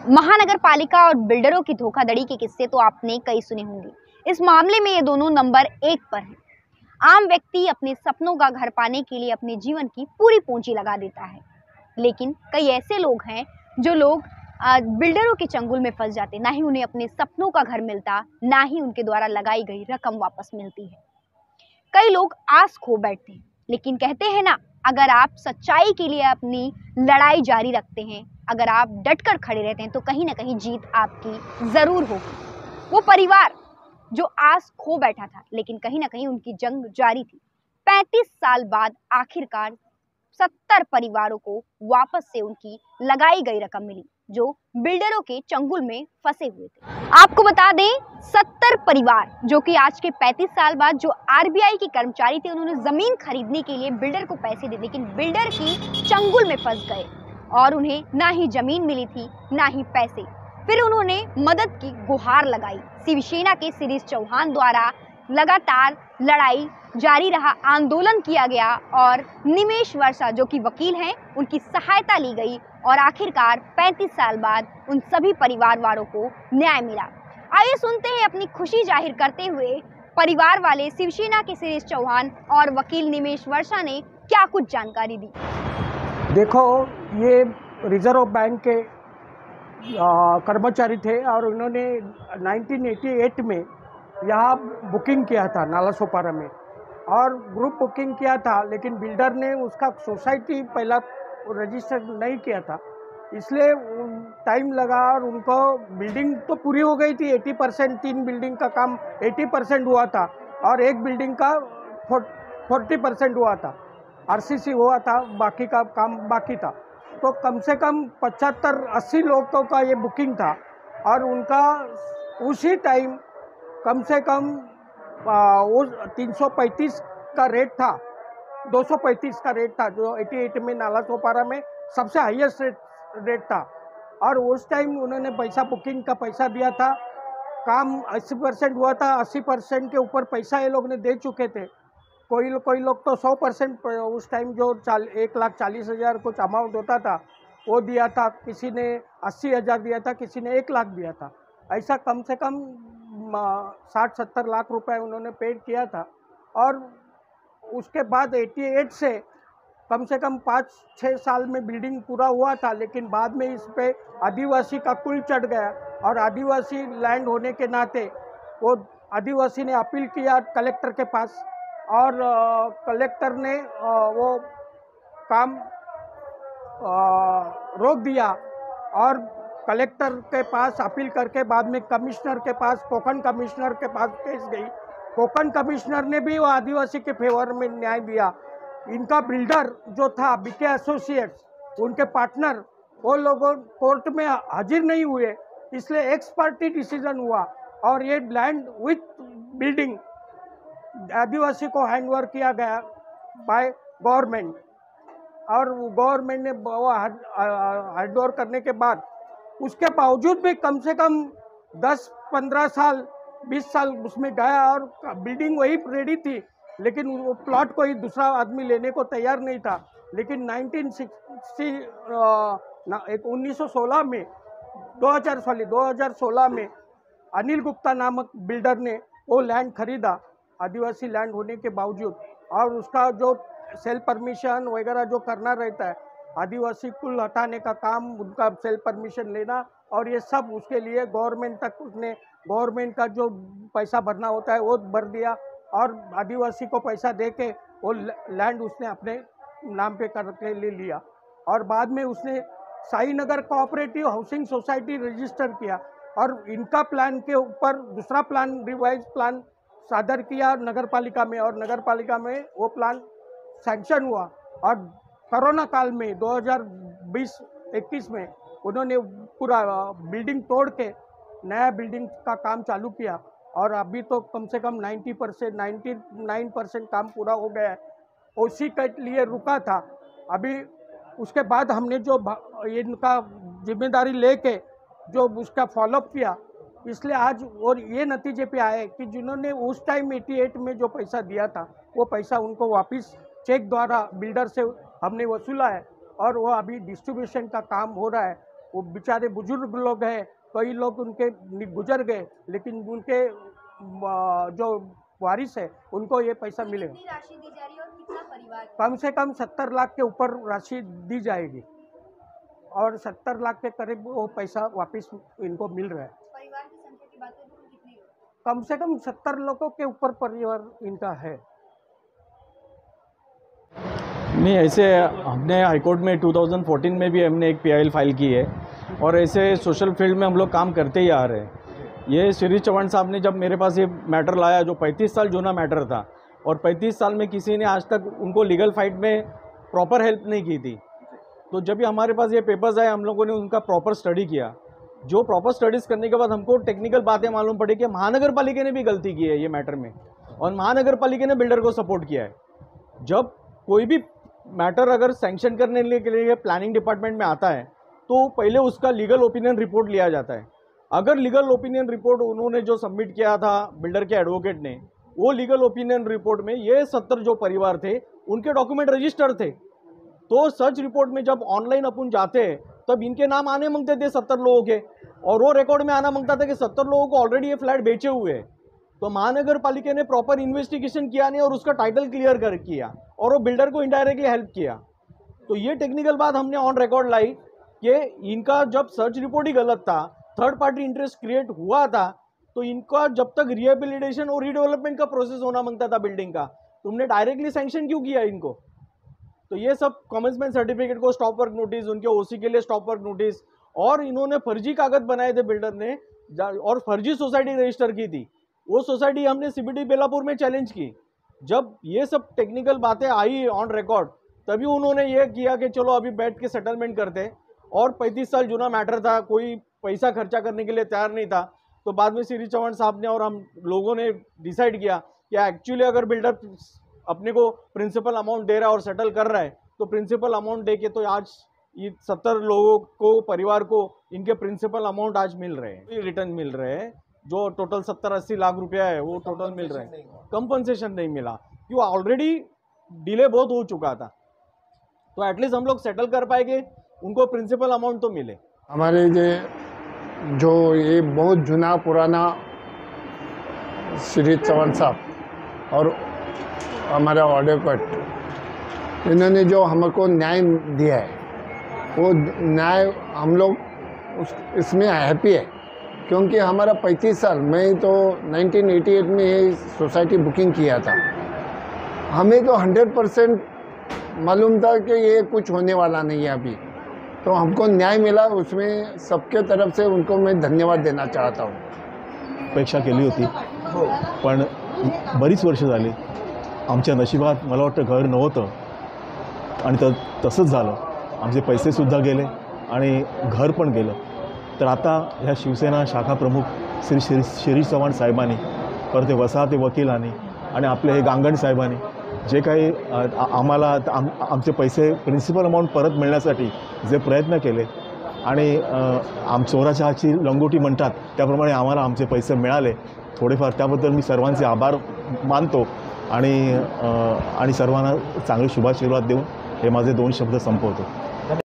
महानगर पालिका और बिल्डरों की धोखाधड़ी के किस्से तो आपने कई सुने होंगे। इस मामले में ये दोनों नंबर 1 पर हैं। आम व्यक्ति अपने सपनों का घर पाने के लिए अपने जीवन की पूरी पूंजी लगा देता है, लेकिन कई ऐसे लोग हैं जो लोग बिल्डरों के चंगुल में फंस जाते। ना ही उन्हें अपने सपनों का घर मिलता, ना ही उनके द्वारा लगाई गई रकम वापस मिलती है। कई लोग आस खो बैठते हैं, लेकिन कहते हैं ना, अगर आप सच्चाई के लिए अपनी लड़ाई जारी रखते हैं, अगर आप डटकर खड़े रहते हैं, तो कहीं ना कहीं जीत आपकी जरूर होगी। वो परिवार जो आस खो बैठा था, लेकिन कहीं ना कहीं उनकी जंग जारी थी। 35 साल बाद आखिरकार 70 परिवारों को वापस से उनकी लगाई गई रकम मिली, जो बिल्डरों के चंगुल में फंसे हुए थे। आपको बता दें, 70 परिवार जो कि आज के 35 साल बाद जो आरबीआई के कर्मचारी थे, उन्होंने जमीन खरीदने के लिए बिल्डर को पैसे दिए, लेकिन बिल्डर की चंगुल में फंस गए और उन्हें ना ही जमीन मिली थी, ना ही पैसे। फिर उन्होंने मदद की गुहार लगाई। शिवसेना के शिरीष चौहान द्वारा लगातार लड़ाई जारी रहा, आंदोलन किया गया और निमेश वर्षा जो कि वकील हैं, उनकी सहायता ली गई और आखिरकार 35 साल बाद उन सभी परिवार वालों को न्याय मिला। आइए सुनते हैं अपनी खुशी जाहिर करते हुए परिवार वाले शिवसेना के शिरीष चौहान और वकील निमेश वर्षा ने क्या कुछ जानकारी दी। देखो, ये रिजर्व बैंक के कर्मचारी थे और उन्होंने 1988 में यहाँ बुकिंग किया था नालासोपारा में, और ग्रुप बुकिंग किया था, लेकिन बिल्डर ने उसका सोसाइटी पहला रजिस्टर नहीं किया था, इसलिए टाइम लगा और उनको बिल्डिंग तो पूरी हो गई थी 80%। 3 बिल्डिंग का काम 80% हुआ था और एक बिल्डिंग का 40% हुआ था, आरसीसी हुआ था, बाकी का काम बाकी था। तो कम से कम 75-80 लोगों का ये बुकिंग था और उनका उसी टाइम कम से कम 335 का रेट था, 235 का रेट था, जो 88 में नालासोपारा में सबसे हाईएस्ट रेट था। और उस टाइम उन्होंने बुकिंग का पैसा दिया था, काम 80% हुआ था, 80% के ऊपर पैसा ये लोग ने दे चुके थे। कोई लोग तो 100% उस टाइम जो 1,40,000 कुछ अमाउंट होता था वो दिया था, किसी ने 80,000 दिया था, किसी ने 1 लाख दिया था। ऐसा कम से कम 60-70 लाख रुपए उन्होंने पेड किया था। और उसके बाद 88 से कम 5-6 साल में बिल्डिंग पूरा हुआ था, लेकिन बाद में इस पे आदिवासी का कुल चढ़ गया और आदिवासी लैंड होने के नाते वो आदिवासी ने अपील किया कलेक्टर के पास और कलेक्टर ने वो काम रोक दिया और कलेक्टर के पास अपील करके बाद में कमिश्नर के पास, कोकण कमिश्नर के पास केस गई। कोकण कमिश्नर ने भी वो आदिवासी के फेवर में न्याय दिया। इनका बिल्डर जो था बीके एसोसिएट्स, उनके पार्टनर, वो लोगों कोर्ट में हाजिर नहीं हुए, इसलिए एक्स पार्टी डिसीजन हुआ और ये लैंड विथ बिल्डिंग आदिवासी को हैंडओवर किया गया बाय गवर्नमेंट। और गवर्नमेंट ने वो हैंडओवर करने के बाद उसके बावजूद भी कम से कम 10-15 साल 20 साल उसमें गया और बिल्डिंग वही रेडी थी, लेकिन वो प्लॉट कोई दूसरा आदमी लेने को तैयार नहीं था। लेकिन 1916 में 2016 में अनिल गुप्ता नामक बिल्डर ने वो लैंड खरीदा, आदिवासी लैंड होने के बावजूद, और उसका जो सेल परमिशन वगैरह जो करना रहता है, आदिवासी कुल हटाने का काम, उनका सेल परमिशन लेना और ये सब, उसके लिए गवर्नमेंट तक उसने गवर्नमेंट का जो पैसा भरना होता है वो भर दिया और आदिवासी को पैसा दे के वो लैंड उसने अपने नाम पे करके ले लिया। और बाद में उसने Sainagar cooperative housing society register किया और इनका प्लान के ऊपर दूसरा प्लान, रिवाइज प्लान सादर किया नगर पालिका में, और नगर पालिका में वो प्लान सैंक्शन हुआ। और कोरोना काल में 2020-21 में उन्होंने पूरा बिल्डिंग तोड़ के नया बिल्डिंग का काम चालू किया और अभी तो कम से कम 99% काम पूरा हो गया है। उसी के लिए रुका था। अभी उसके बाद हमने जो इनका जिम्मेदारी लेके जो उसका फॉलोअप किया, इसलिए आज और ये नतीजे पे आए कि जिन्होंने उस टाइम 88 में जो पैसा दिया था वो पैसा उनको वापस चेक द्वारा बिल्डर से हमने वसूला है और वो अभी डिस्ट्रीब्यूशन का काम हो रहा है। वो बेचारे बुजुर्ग लोग हैं, कई लोग उनके गुजर गए, लेकिन उनके जो वारिस है उनको ये पैसा मिलेगा। कितनी राशि दी जा रही है और कितना परिवार? कम से कम 70 लाख के ऊपर राशि दी जाएगी और 70 लाख के करीब वो पैसा वापस इनको मिल रहा है। परिवार की संख्या की बात करें तो कितने लोग? कम से कम 70 लोगों के ऊपर परिवार इनका है। नहीं, ऐसे हमने हाईकोर्ट में 2014 में भी हमने एक PIL फाइल की है और ऐसे सोशल फील्ड में हम लोग काम करते ही आ रहे हैं। ये श्री चौहान साहब ने जब मेरे पास ये मैटर लाया, जो 35 साल जुना मैटर था और 35 साल में किसी ने आज तक उनको लीगल फाइट में प्रॉपर हेल्प नहीं की थी, तो जब भी हमारे पास ये पेपर्स आए हम लोगों ने उनका प्रॉपर स्टडी किया। जो प्रॉपर स्टडीज़ करने के बाद हमको टेक्निकल बातें मालूम पड़ी कि महानगर पालिका ने भी गलती की है ये मैटर में और महानगर पालिका ने बिल्डर को सपोर्ट किया है। जब कोई भी मैटर अगर सैंक्शन करने के लिए प्लानिंग डिपार्टमेंट में आता है तो पहले उसका लीगल ओपिनियन रिपोर्ट लिया जाता है। अगर लीगल ओपिनियन रिपोर्ट उन्होंने जो सबमिट किया था बिल्डर के एडवोकेट ने, वो लीगल ओपिनियन रिपोर्ट में ये 70 जो परिवार थे उनके डॉक्यूमेंट रजिस्टर थे, तो सर्च रिपोर्ट में जब ऑनलाइन अपन जाते हैं तब इनके नाम आने मांगते थे 70 लोगों के, और वो रिकॉर्ड में आना मांगता था कि 70 लोगों को ऑलरेडी ये फ्लैट बेचे हुए हैं। तो महानगर पालिका ने प्रॉपर इन्वेस्टिगेशन किया नहीं और उसका टाइटल क्लियर कर किया और वो बिल्डर को इनडायरेक्टली हेल्प किया। तो ये टेक्निकल बात हमने ऑन रिकॉर्ड लाई कि इनका जब सर्च रिपोर्ट ही गलत था, थर्ड पार्टी इंटरेस्ट क्रिएट हुआ था, तो इनका जब तक रिहेबिलिटेशन और रीडेवलपमेंट का प्रोसेस होना मांगता था बिल्डिंग का, तुमने डायरेक्टली सैंक्शन क्यों किया इनको? तो ये सब कमेंसमेंट सर्टिफिकेट को स्टॉप वर्क नोटिस, उनके OC के लिए स्टॉप वर्क नोटिस, और इन्होंने फर्जी कागज बनाए थे बिल्डर ने और फर्जी सोसाइटी रजिस्टर की थी। वो सोसाइटी हमने CBD बेलापुर में चैलेंज की। जब ये सब टेक्निकल बातें आई ऑन रिकॉर्ड तभी उन्होंने ये किया कि चलो अभी बैठ के सेटलमेंट करते, और 35 साल जुना मैटर था, कोई पैसा खर्चा करने के लिए तैयार नहीं था। तो बाद में श्री चौहान साहब ने और हम लोगों ने डिसाइड किया कि एक्चुअली अगर बिल्डर अपने को प्रिंसिपल अमाउंट दे रहा है और सेटल कर रहा है तो प्रिंसिपल अमाउंट दे के तो आज ये 70 लोगों को, परिवार को, इनके प्रिंसिपल अमाउंट आज मिल रहे हैं, रिटर्न मिल रहे हैं। जो टोटल 70-80 लाख रुपया है वो टोटल मिल रहे हैं, कंपनसेशन नहीं मिला क्यों ऑलरेडी डिले बहुत हो चुका था। तो एटलीस्ट हम लोग सेटल कर पाएंगे, उनको प्रिंसिपल अमाउंट तो मिले। हमारे जो ये बहुत जुना पुराना श्री चौहान साहब और हमारा एडवोकेट, इन्होंने जो हमको न्याय दिया है वो न्याय हम लोग इसमें हैप्पी है, क्योंकि हमारा 35 साल, मैं तो 1988 में ये सोसाइटी बुकिंग किया था, हमें तो 100% मालूम था कि ये कुछ होने वाला नहीं है अभी, तो हमको न्याय मिला, उसमें सबके तरफ से उनको मैं धन्यवाद देना चाहता हूँ। अपेक्षा केली होती पण बरीच वर्ष झाली आमच्या नशिबात मला वाटतं घर नव्हतं आणि तसंच झालं, आमचे पैसेसुद्धा गेले आणि घर पण गेलं। तर आता ह्या शिवसेना शाखा प्रमुख श्री चव्हाण साहेबांनी, परत ते वसाहते वकिलांनी आणि आपले हे गांगण साहेबांनी जे काही आम्हाला आमचे पैसे प्रिन्सिपल अमाऊंट परत मिळण्यासाठी जे प्रयत्न केले आणि चोराच्या हातची लंगोटी म्हणतात त्याप्रमाणे आम्हाला आमचे पैसे मिळाले थोडेफार, त्याबद्दल मी सर्वांचे आभार मानतो आणि सर्वांना चांगले शुभाशीर्वाद देऊन हे माझे 2 शब्द संपवतो।